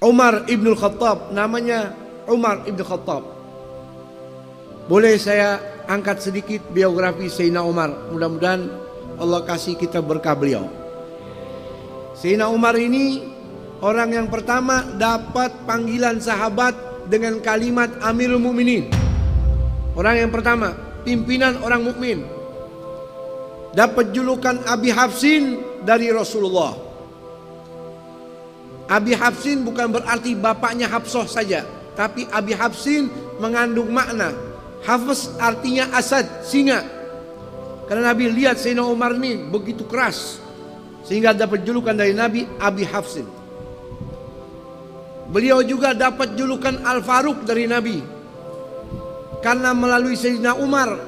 Umar ibn Khattab, namanya Umar ibn Khattab. Boleh saya angkat sedikit biografi Sayyidina Umar, mudah-mudahan Allah kasih kita berkah beliau. Sayyidina Umar ini orang yang pertama dapat panggilan sahabat dengan kalimat Amirul Mukminin. Orang yang pertama, pimpinan orang mukmin. Dapat julukan Abi Hafsin dari Rasulullah. Abi Hafsin bukan berarti bapaknya Hafsah saja, tapi Abi Hafsin mengandung makna. Hafs artinya asad, singa. Karena Nabi lihat Sayyidina Umar ini begitu keras, sehingga dapat julukan dari Nabi Abi Hafsin. Beliau juga dapat julukan Al-Faruq dari Nabi, karena melalui Sayyidina Umar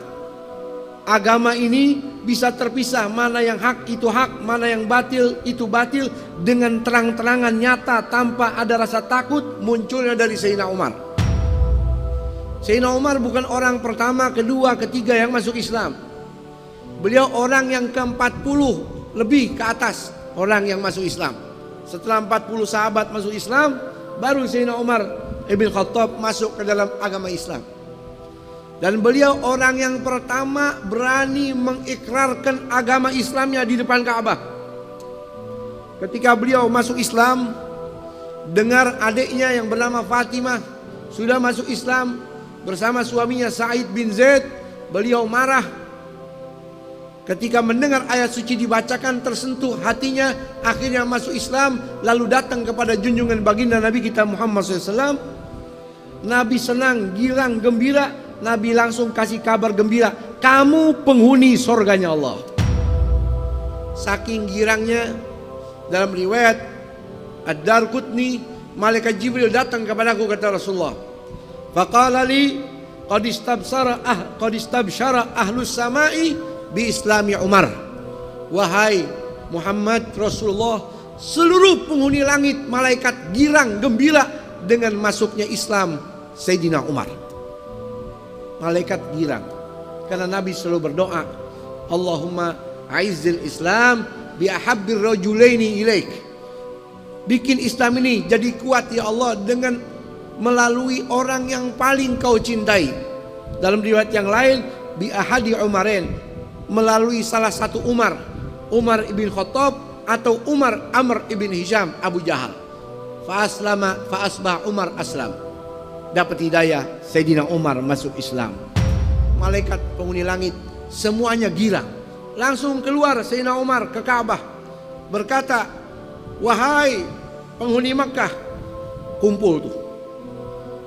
agama ini bisa terpisah, mana yang hak itu hak, mana yang batil itu batil, dengan terang-terangan nyata tanpa ada rasa takut munculnya dari Sayyidina Umar. Sayyidina Umar bukan orang pertama, kedua, ketiga yang masuk Islam. Beliau orang yang ke-40 lebih ke atas orang yang masuk Islam. Setelah 40 sahabat masuk Islam, baru Sayyidina Umar ibn Khattab masuk ke dalam agama Islam. Dan beliau orang yang pertama berani mengikrarkan agama Islamnya di depan Ka'bah. Ketika beliau masuk Islam, dengar adiknya yang bernama Fatimah sudah masuk Islam bersama suaminya Sa'id bin Zaid, beliau marah. Ketika mendengar ayat suci dibacakan, tersentuh hatinya, akhirnya masuk Islam, lalu datang kepada junjungan baginda Nabi kita Muhammad SAW. Nabi senang, girang, gembira. Nabi langsung kasih kabar gembira, kamu penghuni surganya Allah. Saking girangnya, dalam riwayat Ad-Darqutni, malaikat Jibril datang kepadaku, kata Rasulullah. Faqala li qad istabsyara ahlus samai bi islami Umar. Wahai Muhammad Rasulullah, seluruh penghuni langit malaikat girang gembira dengan masuknya Islam Sayyidina Umar. Malaikat girang karena Nabi selalu berdoa, Allahumma aizzil Islam bi ahabbir rajulaini ilaik. Bikin Islam ini jadi kuat ya Allah dengan melalui orang yang paling kau cintai. Dalam riwayat yang lain, bi ahadi Umarain, melalui salah satu Umar, Umar ibn Khattab atau Umar Amr ibn Hisham Abu Jahal. Fa aslama fa asbah Umar aslam. Dapat hidayah, Sayyidina Umar masuk Islam. Malaikat penghuni langit semuanya girang. Langsung keluar Sayyidina Umar ke Ka'bah, berkata, wahai penghuni Makkah, kumpul tuh.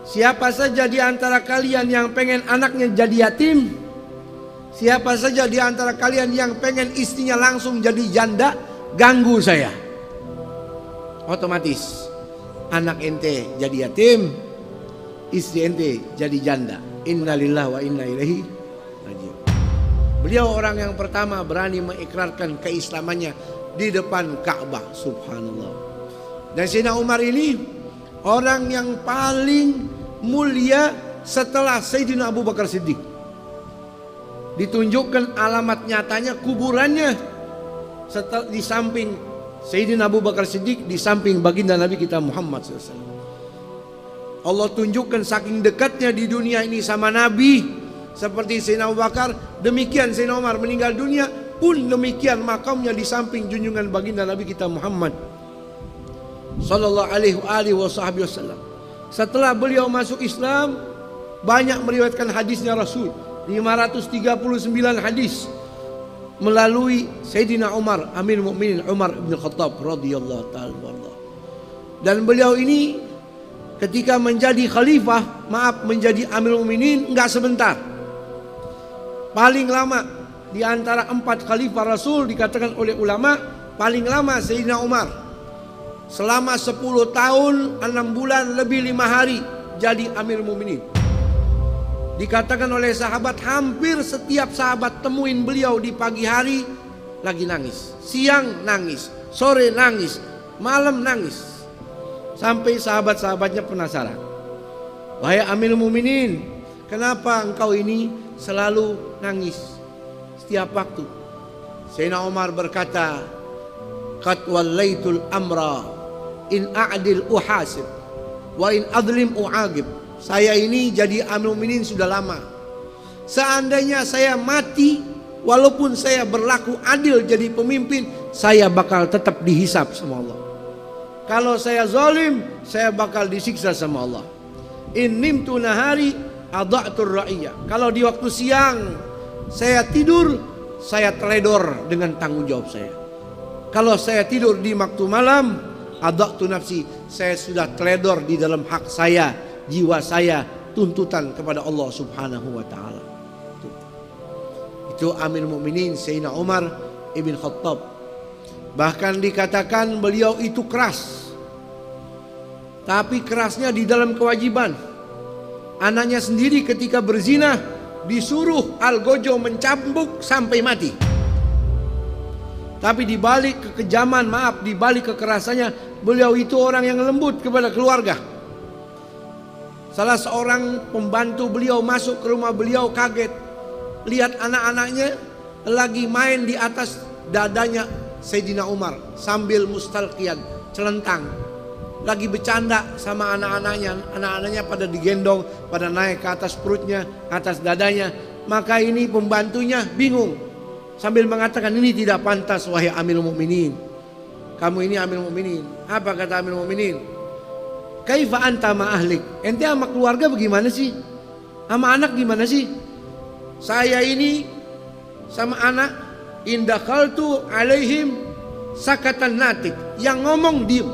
Siapa saja di antara kalian yang pengen anaknya jadi yatim, siapa saja di antara kalian yang pengen istrinya langsung jadi janda, ganggu saya. Otomatis anak ente jadi yatim, istri ente jadi janda. Innalillahi wa inna ilaihi raji'un. Beliau orang yang pertama berani mengikrarkan keislamannya di depan Ka'bah. Subhanallah. Dan Sayyidina Umar ini orang yang paling mulia setelah Sayyidina Abu Bakar Siddiq. Ditunjukkan alamat nyatanya kuburannya di samping Sayyidina Abu Bakar Siddiq, di samping baginda Nabi kita Muhammad SAW. Allah tunjukkan saking dekatnya di dunia ini sama Nabi, seperti Sayyidina Abu Bakar, demikian Sayyidina Umar meninggal dunia pun demikian makamnya di samping junjungan baginda Nabi kita Muhammad sallallahu alaihi wasallam. Setelah beliau masuk Islam, banyak meriwayatkan hadisnya Rasul, 539 hadis melalui Sayyidina Umar, Amirul Mukminin Umar bin Khattab radhiyallahu taala anhu. Dan beliau ini ketika menjadi khalifah, menjadi Amirul Mukminin enggak sebentar. Paling lama di antara 4 khalifah Rasul dikatakan oleh ulama, paling lama Sayyidina Umar. Selama 10 tahun, 6 bulan lebih 5 hari jadi Amirul Mukminin. Dikatakan oleh sahabat, hampir setiap sahabat temuin beliau di pagi hari lagi nangis, siang nangis, sore nangis, malam nangis. Sampai sahabat-sahabatnya penasaran, wahai Amirul Mukminin, kenapa engkau ini selalu nangis setiap waktu? Sayyidina Umar berkata, qad wallaitul amra in a'dil uhasib. wa in adlim u'agib. Saya ini jadi Amirul Mukminin sudah lama. Seandainya saya mati, walaupun saya berlaku adil jadi pemimpin, saya bakal tetap dihisap sama Allah. Kalau saya zalim, saya bakal disiksa sama Allah. In nimtu nahari adha'tur ra'iyah. Kalau di waktu siang saya tidur, saya teledor dengan tanggung jawab saya. Kalau saya tidur di waktu malam, adha'tu nafsi, saya sudah teledor di dalam hak saya, jiwa saya, tuntutan kepada Allah Subhanahu wa taala. Itu Amirul Mukminin Sayyidina Umar ibn Khattab. Bahkan dikatakan beliau itu keras. Tapi kerasnya di dalam kewajiban. Anaknya sendiri ketika berzina disuruh Algojo mencambuk sampai mati. Tapi di balik kekejaman, di balik kekerasannya, beliau itu orang yang lembut kepada keluarga. Salah seorang pembantu beliau masuk ke rumah beliau kaget. Lihat anak-anaknya lagi main di atas dadanya Sayyidina Umar sambil mustalqiyan, celentang. Lagi bercanda sama anak-anaknya. Anak-anaknya pada digendong, pada naik ke atas perutnya, atas dadanya. Maka ini pembantunya bingung, sambil mengatakan, ini tidak pantas wahai Amirul Mukminin. Kamu ini Amirul Mukminin. Apa kata Amirul Mukminin? Kaifa anta ma ahlik? Ente sama keluarga bagaimana sih? Sama anak gimana sih? Saya ini sama anak indakhaltu alaihim sakatan natik. Yang ngomong diem.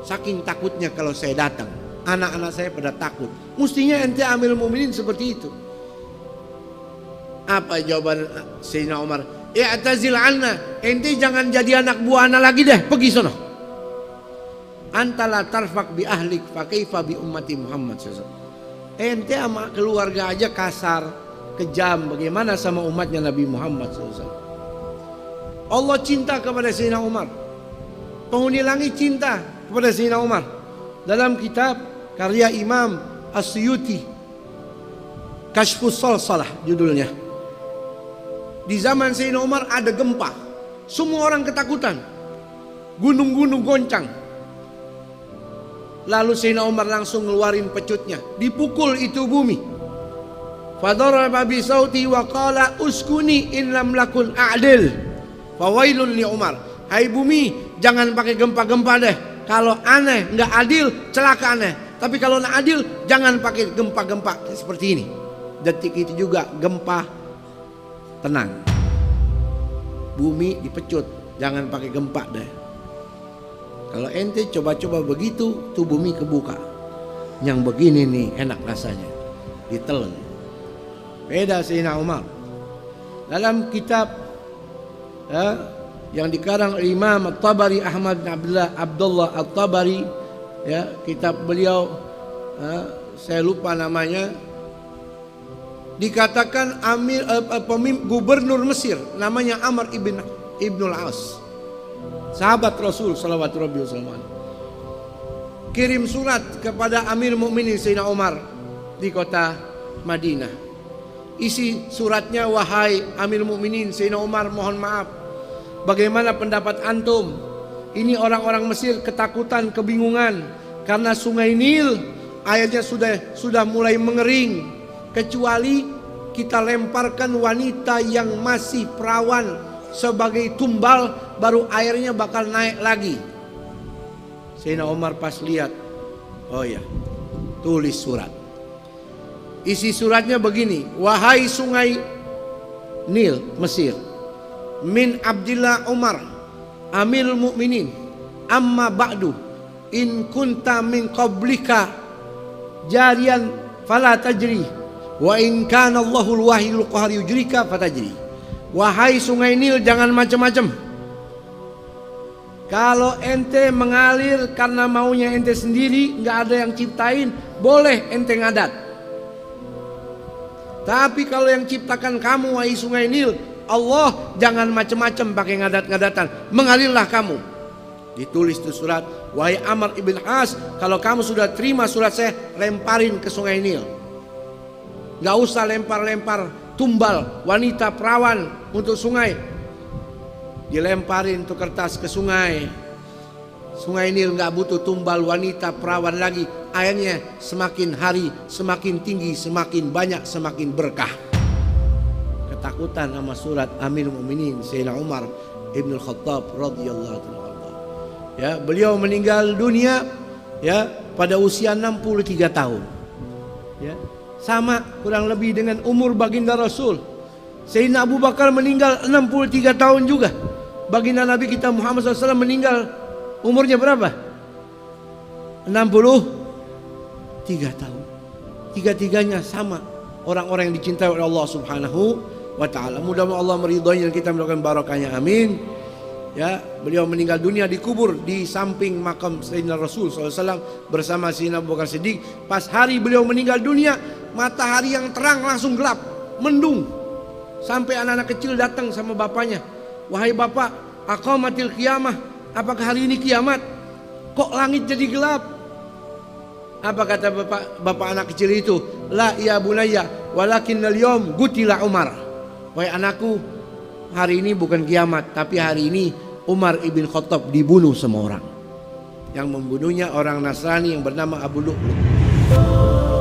Saking takutnya kalau saya datang, anak-anak saya pada takut. Mestinya ente Amirul Mukminin seperti itu. Apa jawaban Sayyidina Umar? I'tazil anna, ente jangan jadi anak buah anak lagi deh, pergi sono. Antala tarfak bi ahlik fa kaifa bi ummati Muhammad sallallahu. Ente sama keluarga aja kasar, kejam, bagaimana sama umatnya Nabi Muhammad sallallahu. Allah cinta kepada Sayyidina Umar. Penghuni langit cinta kepada Sayyidina Umar. Dalam kitab karya Imam As-Suyuti, Kashfus Salsalah judulnya. Di zaman Sayyidina Umar ada gempa. Semua orang ketakutan. Gunung-gunung goncang. Lalu Sayyidina Umar langsung ngeluarin pecutnya. Dipukul itu bumi. Fadaraba bi sauti wa qala uskuni in lam lakun a'dil. Fawailun li Umar. Hai bumi, jangan pakai gempa-gempa deh. Kalau aneh, nggak adil, celaka aneh. Tapi kalau nggak adil, jangan pakai gempa-gempa seperti ini. Detik itu juga gempa, tenang. Bumi dipecut, jangan pakai gempa deh. Kalau ente coba-coba begitu, tuh bumi kebuka. Yang begini nih enak rasanya, ditelen. Beda Sayyidina Umar. Dalam kitab yang dikarang Imam At-Tabari, Ahmad bin Abdullah At-Tabari, ya, kitab beliau saya lupa namanya, dikatakan gubernur Mesir namanya Amr ibnul As, sahabat Rasul sallallahu alaihi wasallam, kirim surat kepada Amir Mukminin Sayyidina Umar di kota Madinah. Isi suratnya, wahai Amir Mukminin Sayyidina Umar, mohon maaf, bagaimana pendapat antum? Ini orang-orang Mesir ketakutan, kebingungan karena Sungai Nil airnya sudah mulai mengering, kecuali kita lemparkan wanita yang masih perawan sebagai tumbal, baru airnya bakal naik lagi. Sayyidina Umar pas lihat, oh ya, tulis surat. Isi suratnya begini, wahai Sungai Nil Mesir, min Abdillah Umar Amirul Mukminin, amma ba'du, in kunta min qablika jarian fala tajri, wa in kana Allahul wahidul qahar yujrika fatajri. Wahai Sungai Nil, jangan macam-macam. Kalau ente mengalir karena maunya ente sendiri, nggak ada yang ciptain, boleh ente ngadat. Tapi kalau yang ciptakan kamu, wahai Sungai Nil, Allah, jangan macam-macam pakai ngadat-ngadatan, mengalirlah kamu. Ditulis tuh surat, wahai Amr ibn As, kalau kamu sudah terima surat saya, lemparin ke Sungai Nil. Gak usah lempar-lempar tumbal wanita perawan untuk sungai. Dilemparin tuh kertas ke sungai. Sungai Nil nggak butuh tumbal wanita perawan lagi. Airnya semakin hari semakin tinggi, semakin banyak, semakin berkah. Ketakutan sama surat Amirul Mukminin Sayyidina Umar Ibn Khattab radhiyallahu anhu. Ya, beliau meninggal dunia ya pada usia 63 tahun. Ya, sama kurang lebih dengan umur baginda Rasul. Sayyidina Abu Bakar meninggal 63 tahun juga. Baginda Nabi kita Muhammad SAW meninggal umurnya berapa? 63 tahun. Tiga-tiganya sama orang-orang yang dicintai oleh Allah Subhanahu wa taala. Mudah-mudahan Allah meridhai dan kita melakukan barakahnya. Amin. Ya, beliau meninggal dunia dikubur di samping makam Sayyidina Rasul SAW bersama Sayyidina Abu Bakar Siddiq. Pas hari beliau meninggal dunia, matahari yang terang langsung gelap, mendung. Sampai anak-anak kecil datang sama bapaknya. Wahai bapak, aqamatil qiyamah, apakah hari ini kiamat? Kok langit jadi gelap? Apa kata bapak anak kecil itu? La ya bunayya, walakinnal yawm qutila Umar. Wahai anakku, hari ini bukan kiamat, tapi hari ini Umar ibn Khattab dibunuh sama orang. Yang membunuhnya orang Nasrani yang bernama Abu Lu'lu'.